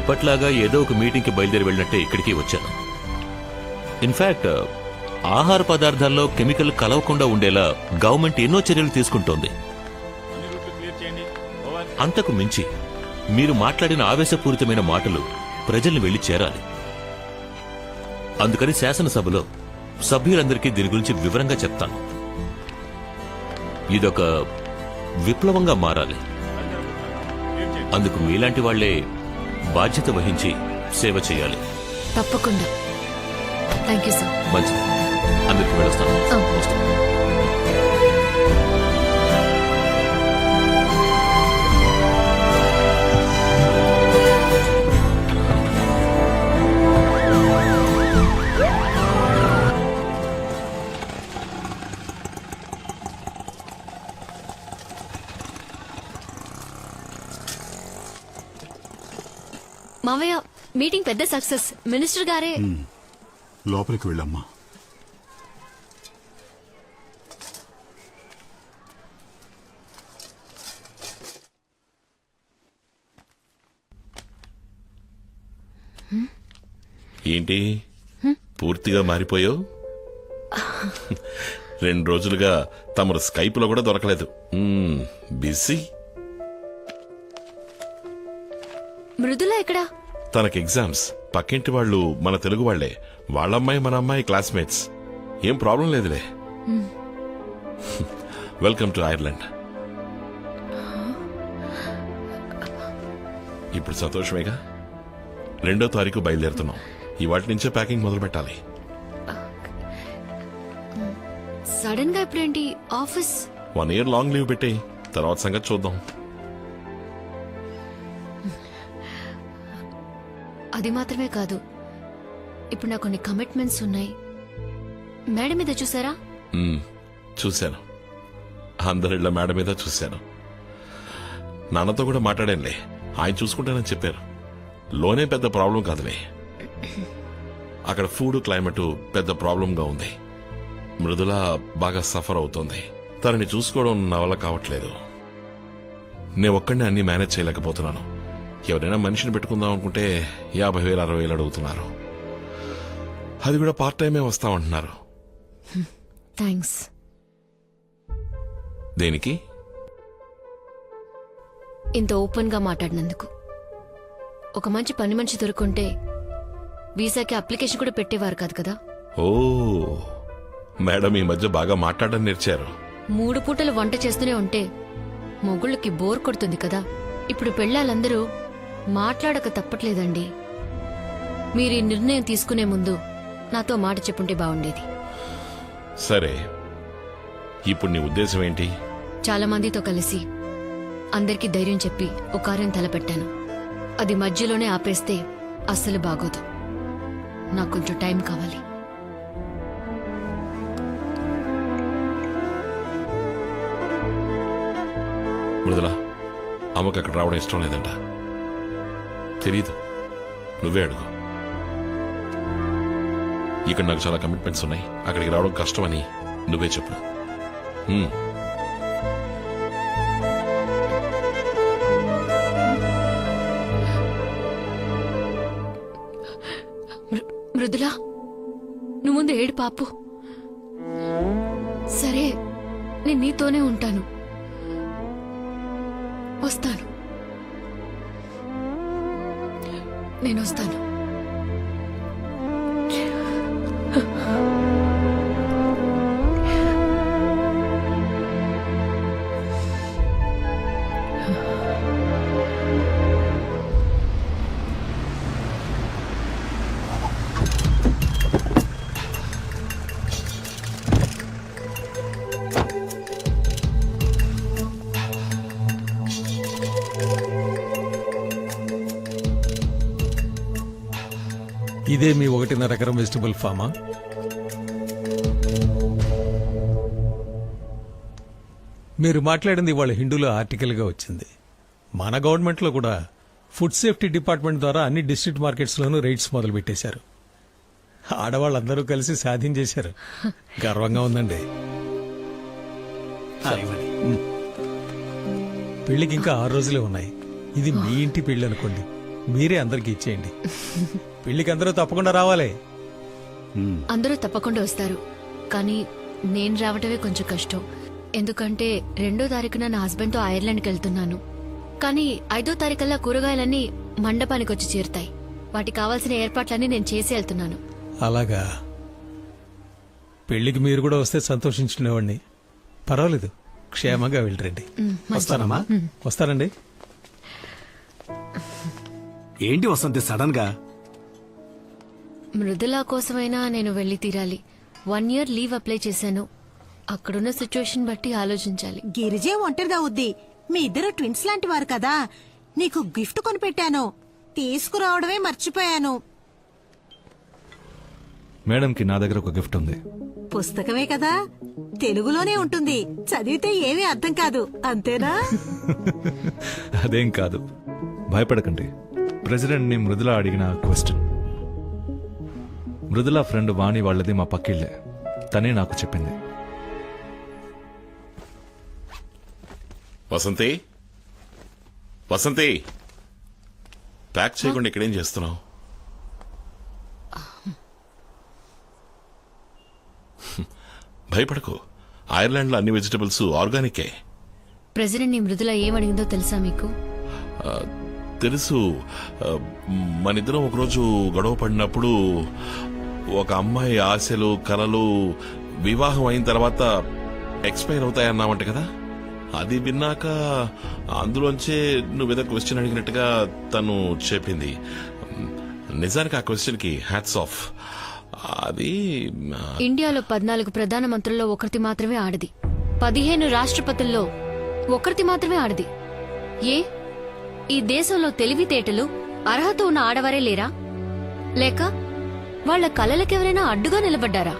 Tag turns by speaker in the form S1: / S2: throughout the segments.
S1: ఎప్పట్లాగా ఏదో ఒక మీటింగ్కి బయలుదేరి వెళ్ళినట్టే ఇక్కడికి వచ్చాను. ఇన్ఫాక్ట్ ఆహార పదార్థాల్లో కెమికల్ కలవకుండా ఉండేలా గవర్నమెంట్ ఎన్నో చర్యలు తీసుకుంటోంది. అంతకు మించి మీరు మాట్లాడిన ఆవేశపూరితమైన మాటలు ప్రజల్ని వెళ్లి చేరాలి. అందుకని శాసనసభలో సభ్యులందరికీ దీని గురించి వివరంగా చెప్తాను. ఇదొక విప్లవంగా మారాలి. అందుకు మీలాంటి వాళ్లే బాధ్యత వహించి సేవ చేయాలి.
S2: తప్పకుండా. Thank you sir.
S1: మంచిది, అందరికీ వెళ్ళొస్తాను.
S2: మావయ్య, మీటింగ్ పెద్ద సక్సెస్. మినిస్టర్ గారే.
S3: లోపలికి వెళ్ళమ్మా.
S1: ఏంటి పూర్తిగా మారిపోయావు? 2 రోజులుగా తమరు స్కైప్ లో కూడా దొరకలేదు. బిజీ.
S2: మృదుల ఎక్కడా?
S1: తనకి ఎగ్జామ్స్. పక్కింటి వాళ్ళు మన తెలుగు వాళ్లే. వాళ్ళమ్మాయి మన అమ్మాయి క్లాస్మేట్స్. ఏం ప్రాబ్లం లేదులే. Welcome to Ireland. ఇప్పుడు సంతోషమేగా? 2వ తారీఖు బయలుదేరుతున్నాం. ఇవాటి నుంచే ప్యాకింగ్ మొదలు పెట్టాలి.
S2: సడన్ గా ఇప్పుడేంటి? ఆఫీస్
S1: 1 year లాంగ్ లీవ్ పెట్టి తర్వాత సంగతి చూద్దాం.
S2: అది మాత్రమే కాదు, ఇప్పుడు నాకు కొన్ని కమిట్మెంట్స్ ఉన్నాయి. మేడం మీద చూసారా?
S1: చూశాను. అందరిళ్ళ మేడ మీద చూశాను. నాన్నతో కూడా మాట్లాడానులే. ఆయన చూసుకుంటానని చెప్పారు. లోనే పెద్ద ప్రాబ్లం కాదులే. అక్కడ ఫుడ్ క్లైమేట్ పెద్ద ప్రాబ్లంగా ఉంది. మృదుల బాగా సఫర్ అవుతోంది. తనని చూసుకోవడం నా వల్ల కావట్లేదు. నేను ఒక్కడిని అన్ని మేనేజ్ చేయలేకపోతున్నాను. ఎవరైనా మనిషిని పెట్టుకుందాం అనుకుంటే 50,000 60,000 అడుగుతున్నారు. అది కూడా పార్ట్ టైమే వస్తామంటున్నారు.
S2: థ్యాంక్స్.
S1: దేనికి?
S2: ఇంత ఓపెన్ గా మాట్లాడినందుకు. ఒక మంచి పని మనిషి దొరుకుంటే వీసాకి అప్లికేషన్ కూడా పెట్టేవారు కాదు కదా.
S1: ఓ, మేడం ఈ మధ్య బాగా మాట్లాడడం నేర్చారు.
S2: 3 పూటలు వంట చేస్తూనే ఉంటే మొగుళ్ళకి బోర్ కొడుతుంది కదా. ఇప్పుడు పెళ్ళాలందరూ మాట్లాడక తప్పట్లేదండి. మీరు ఈ నిర్ణయం తీసుకునే ముందు నాతో మాట చెప్పుంటే బాగుండేది.
S1: సరే, ఇప్పుడు నీ ఉద్దేశం ఏంటి?
S2: చాలా మందితో కలిసి అందరికీ ధైర్యం చెప్పి ఒక కార్యం తలపెట్టాను. అది మధ్యలోనే ఆపేస్తే అస్సలు బాగోదు. నాకు కొంచెం టైం కావాలి.
S1: మృదుల, అమ్మకు అక్కడ రావడం ఇష్టం లేదంట. తెలీదు, నువ్వే అడుగు. ఇక్కడ నాకు చాలా కమిట్మెంట్స్ ఉన్నాయి. అక్కడికి రావడం కష్టమని నువ్వే చెప్పు.
S2: మృదులా, నువ్వు ముందు ఏడు పాపు. సరే, నేను నీతోనే ఉంటాను. వస్తాను. నేను వస్తాను.
S4: ఇదే మీ 1.5 ఎకరం వెజిటబుల్ ఫామా? మీరు మాట్లాడింది ఇవాళ హిందూలో ఆర్టికల్గా వచ్చింది. మన గవర్నమెంట్లో కూడా ఫుడ్ సేఫ్టీ డిపార్ట్మెంట్ ద్వారా అన్ని డిస్ట్రిక్ట్ మార్కెట్స్లోనూ రైడ్స్ మొదలు పెట్టేశారు. ఆడవాళ్ళందరూ కలిసి సాధించేశారు. గర్వంగా ఉందండి. పెళ్లికి ఇంకా 6 రోజులే ఉన్నాయి. ఇది మీ ఇంటి పెళ్లి అనుకోండి. మీరే అందరికి ఇచ్చేయండి. పెళ్లికి అందరూ తప్పకుండా రావాలి.
S2: అందరూ తప్పకుండా వస్తారు, కానీ నేను రావటమే కొంచెం కష్టం. ఎందుకంటే 2వ తారీఖున నా హస్బెండ్తో ఐర్లాండ్కి వెళ్తున్నాను. కానీ 5వ తారీఖల్లా కూరగాయలన్నీ మండపానికి వచ్చి చేరుతాయి. వాటికి కావాల్సిన ఏర్పాట్లన్నీ నేను చేసి వెళ్తున్నాను.
S4: అలాగా, పెళ్లికి మీరు కూడా వస్తే సంతోషించుకునేవాడిని. పర్వాలేదు, క్షేమంగా వెళ్ళరండి. వస్తానమ్మా. వస్తానండి.
S5: ఏంటి వసంతి సడన్ గా?
S2: మృదులా కోసమైనా నేను వెళ్లి తీరాలి. 1 year లీవ్ అప్లై చేశాను. అక్కడున్న సిచ్యువేషన్ బట్టి ఆలోచించాలి.
S6: గిరిజే ఒంటరిగా వద్ది. మీ ఇద్దరు ట్విన్స్ లాంటి వారు కదా. నీకు గిఫ్ట్ కొనిపెట్టాను, తీసుకురావడమే మర్చిపోయాను.
S7: మేడంకి నా దగ్గర ఒక గిఫ్ట్ ఉంది.
S6: పుస్తకమే కదా, తెలుగులోనే ఉంటుంది. చదివితే ఏమీ అర్థం కాదు, అంతేనా?
S7: అదేం కాదు, భయపడకండి. ప్రెసిడెంట్ ని మృదుల అడిగిన క్వశ్చన్. మృదుల ఫ్రెండ్ వాణి వాళ్ళది మా పక్కిళ్ళే. తనే నాకు చెప్పింది.
S1: వసంతి, వసంతి, ప్యాక్ చేయకుండా ఇక్కడేం చేస్తున్నావు? భయపడకు, ఐర్లాండ్ లో అన్ని వెజిటబుల్స్ ఆర్గానికే.
S2: ప్రెసిడెంట్ ని మృదుల ఏమడిగిందో తెలుసా మీకు?
S1: తెలుసు. మనిద్దరం ఒకరోజు గొడవ పడినప్పుడు ఒక అమ్మాయి ఆశలు కలలు వివాహం అయిన తర్వాత ఎక్స్పైర్ అవుతాయన్నావంట కదా. అది విన్నాక అందులోంచే నువ్వేదో క్వశ్చన్ అడిగినట్టుగా తను చెప్పింది. నిజానికి ఆ క్వశ్చన్ కి హ్యాట్స్ ఆఫ్. అది
S2: ఇండియాలో 14 ప్రధానమంత్రుల్లో ఒకరిది మాత్రమే ఆడది. 15 రాష్ట్రపతుల్లో ఒకరిది మాత్రమే ఆడది. ఏ ఈ దేశంలో తెలివితేటలు అర్హత ఉన్న ఆడవారే లేరా? లేక వాళ్ల కలలకెవరైనా అడ్డుగా నిలబడ్డారా?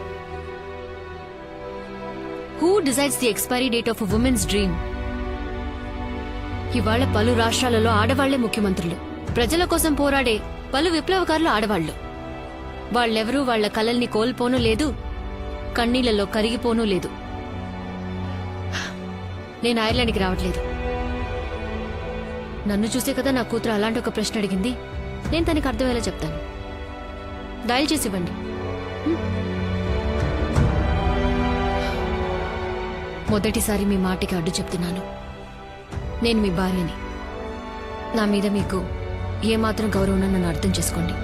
S2: Who decides the expiry date of women's dream? ఇవాళ పలు రాష్ట్రాలలో ఆడవాళ్లే ముఖ్యమంత్రులు. ప్రజల కోసం పోరాడే పలు విప్లవకారులు ఆడవాళ్లు. వాళ్ళెవరూ వాళ్ల కలల్ని కోల్పోనూ లేదు, కన్నీళ్లలో కరిగిపోనూ లేదు. నేను ఐర్లాండ్కి రావట్లేదు. నన్ను చూసే కదా నా కూతురు అలాంటి ఒక ప్రశ్న అడిగింది. నేను తనకి అర్థమయ్యేలా చెప్తాను. డయల్ చేసి ఇవ్వండి. మొదటిసారి మీ మాటకి అడ్డు చెప్తున్నాను. నేను మీ భార్యని. నా మీద మీకు ఏమాత్రం గౌరవం నన్ను అర్థం చేసుకోండి.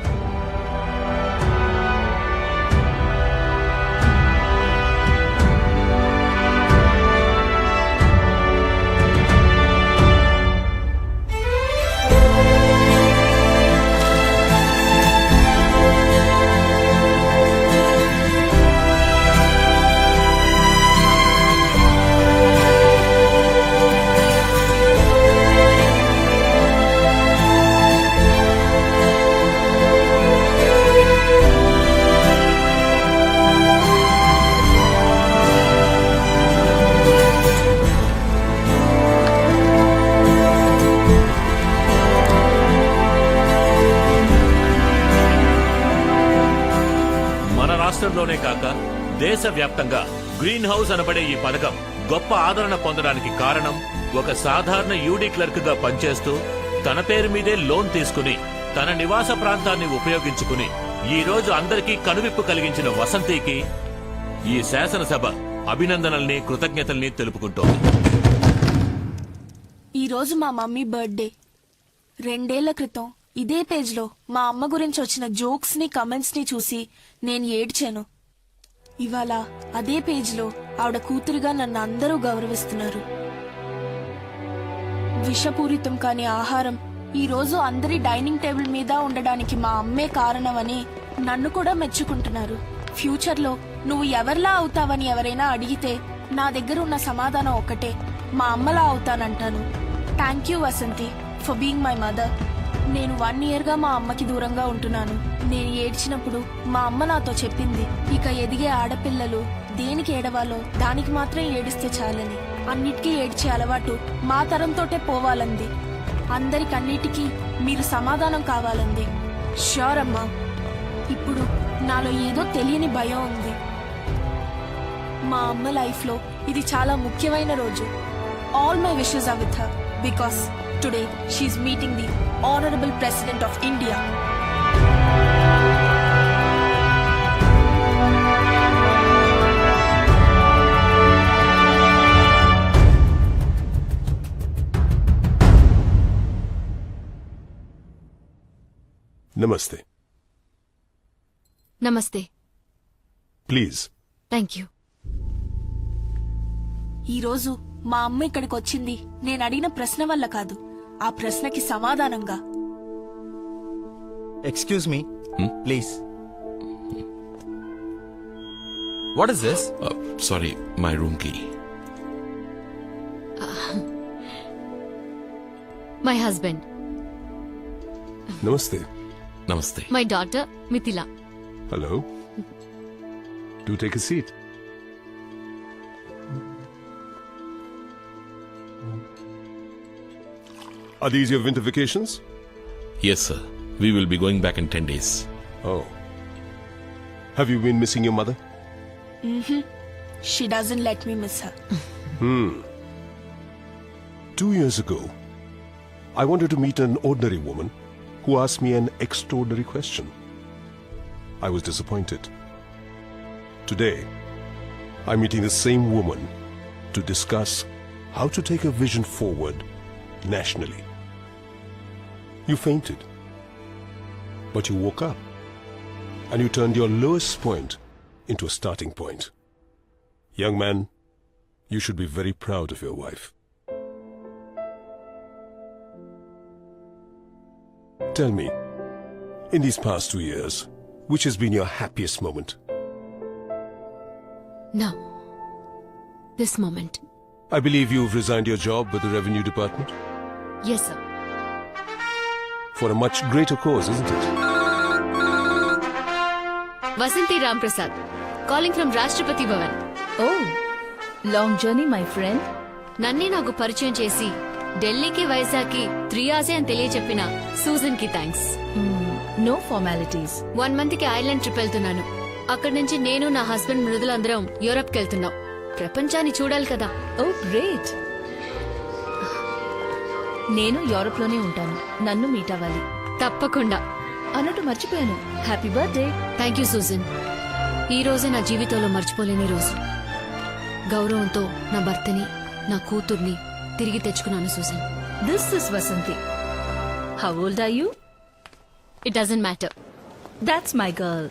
S8: రాష్ట్రంలోనే కాక దేశవ్యాప్తంగా గ్రీన్ హౌస్ అనబడే ఈ పథకం గొప్ప ఆదరణ పొందడానికి కారణం, ఒక సాధారణ యూడీ క్లర్క్ గా పనిచేస్తూ తన పేరు మీదే లోన్ తీసుకుని తన నివాస ప్రాంతాన్ని ఉపయోగించుకుని ఈ రోజు అందరికీ కనువిప్పు కలిగించిన వసంతికి ఈ శాసనసభ అభినందనల్ని కృతజ్ఞతల్ని తెలుపుకుంటోంది.
S9: ఈ రోజు మా మమ్మీ బర్త్డే. 2 ఏళ్ల క్రితం ఇదే పేజ్లో మా అమ్మ గురించి వచ్చిన జోక్స్ ని కమెంట్స్ ని చూసి నేను ఏడ్చాను. ఇవాళ అదే పేజ్లో ఆవిడ కూతురుగా నన్ను అందరూ గౌరవిస్తున్నారు. విషపూరితం కాని ఆహారం ఈ రోజు అందరి డైనింగ్ టేబుల్ మీద ఉండడానికి మా అమ్మే కారణమని నన్ను కూడా మెచ్చుకుంటున్నారు. ఫ్యూచర్ లో నువ్వు ఎవరిలా అవుతావని ఎవరైనా అడిగితే నా దగ్గర ఉన్న సమాధానం ఒకటే, మా అమ్మలా అవుతానంటాను. Thank you Vasanthi for being my mother. నేను 1 year గా మా అమ్మకి దూరంగా ఉంటున్నాను. నేను ఏడ్చినప్పుడు మా అమ్మ నాతో చెప్పింది, ఇక ఎదిగే ఆడపిల్లలు దేనికి ఏడవాలో దానికి మాత్రం ఏడిస్తే చాలని. అన్నిటికీ ఏడ్చే అలవాటు మా తరంతోటే పోవాలంది. అందరికన్నిటికీ మీరు సమాధానం కావాలంది. ష్యూర్ అమ్మా. ఇప్పుడు నాలో ఏదో తెలియని భయం ఉంది. మా అమ్మ లైఫ్ లో ఇది చాలా ముఖ్యమైన రోజు. All my wishes are with her because Today, she's meeting the Honorable President of India.
S10: నమస్తే.
S2: నమస్తే.
S10: ప్లీజ్.
S2: Thank you.
S9: ఈ రోజు మా అమ్మ ఇక్కడికి వచ్చింది నేను అడిగిన ప్రశ్న వల్ల కాదు, ఆ ప్రశ్నకి సమాధానంగా.
S11: Excuse me, please. What is this?
S1: Sorry, my room కి.
S2: My husband.
S10: Namaste.
S1: Namaste.
S2: My daughter Mithila.
S10: Hello. Do take a seat. Are these your winter vacations?
S1: Yes sir, we will be going back in 10 days.
S10: Oh. Have you been missing your mother?
S9: She doesn't let me miss her.
S10: 2 years ago, I wanted to meet an ordinary woman who asked me an extraordinary question. I was disappointed. Today, I'm meeting the same woman to discuss how to take a vision forward nationally. You fainted, but you woke up and you turned your lowest point into a starting point. Young man, you should be very proud of your wife. Tell me, in these past 2 years, which has been your happiest moment?
S2: Now this moment.
S10: I believe you've resigned your job with the Revenue Department
S2: yes sir.
S10: for a much greater cause, isn't it?
S2: Vasanthi Ram Prasad calling from Rashtrapati Bhavan.
S12: Oh long journey my friend.
S2: నన్నే నాకు పరిచయం చేసి ఢిల్లీకి వైజాగ్కి 3 hours అని తెలియచెప్పిన Susan కి thanks.
S12: No formalities.
S2: 1 month కి ఐర్లాండ్ ట్రిప్ వెళ్తున్నాను. అక్కడి నుంచి నేను నా హస్బెండ్ మృదులందరం యూరప్ కి వెళ్తున్నాం. ప్రపంచాన్ని చూడాలి కదా.
S12: ఓ గ్రేట్. నేను యూరోప్ లోనే ఉంటాను, నన్ను మీట్ అవ్వాలి.
S2: తప్పకుండా.
S12: అన్నట్టు మర్చిపోయాను, happy birthday.
S2: Thank you Susan. ఈ రోజే నా జీవితంలో మర్చిపోలేని రోజు. గౌరవంతో నా భర్తని, నా కూతుర్ని తిరిగి తెచ్చుకున్నాను Susan.
S12: This is Vasanthi. How old are you?
S2: It doesn't matter.
S12: That's my girl.